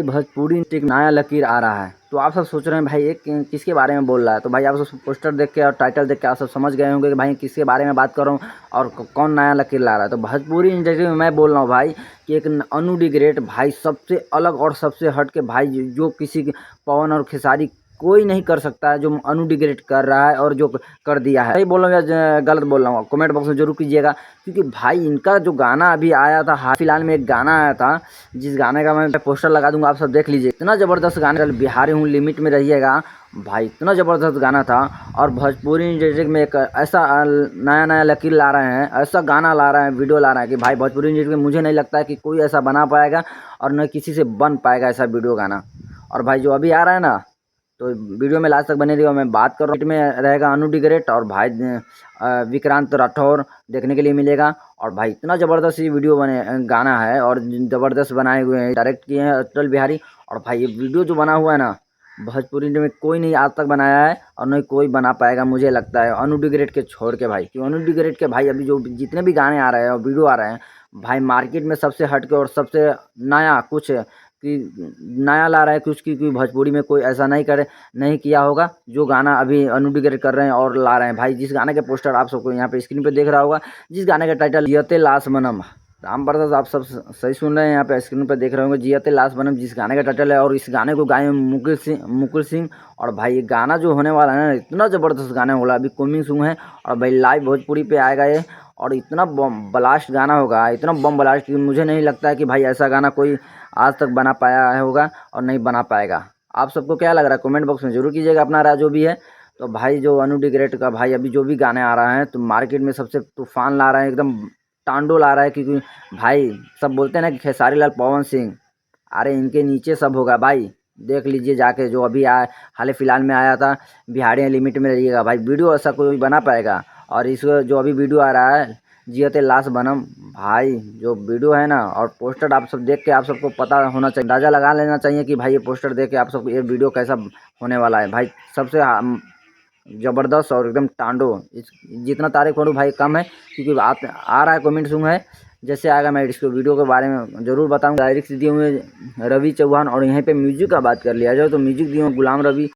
भोजपुरी एक नया लकीर आ रहा है। तो आप सब सोच रहे हैं भाई एक किसके बारे में बोल रहा है। तो भाई आप सब पोस्टर देख के और टाइटल देख के आप सब समझ गए होंगे कि भाई किसके बारे में बात कर रहा हूँ और कौन नया लकीर ला रहा है। तो भोजपुरी इंडस्ट्री में मैं बोल रहा हूँ भाई कि एक अनु डी ग्रेट भाई सबसे अलग और सबसे हट के भाई जो किसी पवन और खेसारी कोई नहीं कर सकता है जो अनु डी ग्रेट कर रहा है और जो कर दिया है। सही बोल रहा हूँ या गलत बोल रहा हूँ कमेंट बॉक्स में जरूर कीजिएगा। क्योंकि भाई इनका जो गाना अभी आया था हाल फिलहाल में एक गाना आया था जिस गाने का मैं पोस्टर लगा दूंगा, आप सब देख लीजिए। इतना ज़बरदस्त गाना, बिहारी हूँ लिमिट में रहिएगा भाई, इतना ज़बरदस्त गाना था। और भोजपुरी इंडस्ट्री में एक ऐसा नया लकीर ला रहे हैं, ऐसा गाना ला रहे हैं, वीडियो ला रहे हैं कि भाई भोजपुरी इंडस्ट्री में मुझे नहीं लगता है कि कोई ऐसा बना पाएगा और न किसी से बन पाएगा ऐसा वीडियो गाना। और भाई जो अभी आ रहा है ना, तो वीडियो में लास्ट तक बने रहिए। मैं बात कर रहा हूँ में रहेगा अनु डी ग्रेट और भाई विक्रांत राठौर देखने के लिए मिलेगा। और भाई इतना ज़बरदस्त ये वीडियो बने गाना है और ज़बरदस्त बनाए हुए हैं, डायरेक्ट किए हैं अटल बिहारी। और भाई ये वीडियो जो बना हुआ है ना, भोजपुरी इंडस्ट्री में कोई नहीं आज तक बनाया है और नहीं कोई बना पाएगा मुझे लगता है, अनु डी ग्रेट के छोड़ के भाई। क्यों अनु डी ग्रेट के भाई अभी जो जितने भी गाने आ रहे हैं और वीडियो आ रहे हैं भाई मार्केट में सबसे हटके और सबसे नया कुछ कि नया ला रहा है कुछ की भोजपुरी में कोई ऐसा नहीं किया होगा जो गाना अभी अनु डी ग्रेट कर रहे हैं और ला रहे हैं। भाई जिस गाने के पोस्टर आप सबको यहाँ पे स्क्रीन पे देख रहा होगा, जिस गाने का टाइटल जियते लाश बनम, राम प्रसाद आप सब सही सुन रहे हैं, यहाँ पे स्क्रीन पे देख रहे होंगे जियते लाश बनम जिस गाने का टाइटल है। और इस गाने को गाए मुकुल सिंह। और भाई ये गाना जो होने वाला है ना, इतना ज़बरदस्त गाना होगा, अभी कमिंग सून है और भाई लाइव भोजपुरी पे आएगा ये। और इतना ब्लास्ट गाना होगा, इतना बम ब्लास्ट कि मुझे नहीं लगता है कि भाई ऐसा गाना कोई आज तक बना पाया होगा और नहीं बना पाएगा। आप सबको क्या लग रहा है कमेंट बॉक्स में जरूर कीजिएगा अपना राय जो भी है। तो भाई जो अनु डी ग्रेट का भाई अभी जो भी गाने आ रहे हैं तो मार्केट में सबसे तूफान ला रहे हैं, एकदम टांडो ला रहा है। क्योंकि भाई सब बोलते हैं ना कि खेसारी लाल पवन सिंह, अरे इनके नीचे सब होगा भाई। देख लीजिए जाके जो अभी आया हाल फिलहाल में आया था बिहारी लिमिट में रहिएगा भाई, वीडियो ऐसा कोई बना पाएगा। और इस जो अभी वीडियो आ रहा है जियते लाश बनम, भाई जो वीडियो है ना और पोस्टर आप सब देख के आप सबको पता होना चाहिए, अंदाज़ा लगा लेना चाहिए कि भाई ये पोस्टर देख के आप सबको ये वीडियो कैसा होने वाला है। भाई सबसे ज़बरदस्त और एकदम टांडो, जितना तारीफ करूँ भाई कम है। क्योंकि आ रहा है कमेंट सूंग है, जैसे आएगा मैं इसको वीडियो के बारे में ज़रूर बताऊँगा। लिरिक्स दिए हुए रवि चौहान और यहीं पे म्यूजिक का बात कर लिया जाए तो म्यूजिक दिए हुए गुलाम रवि।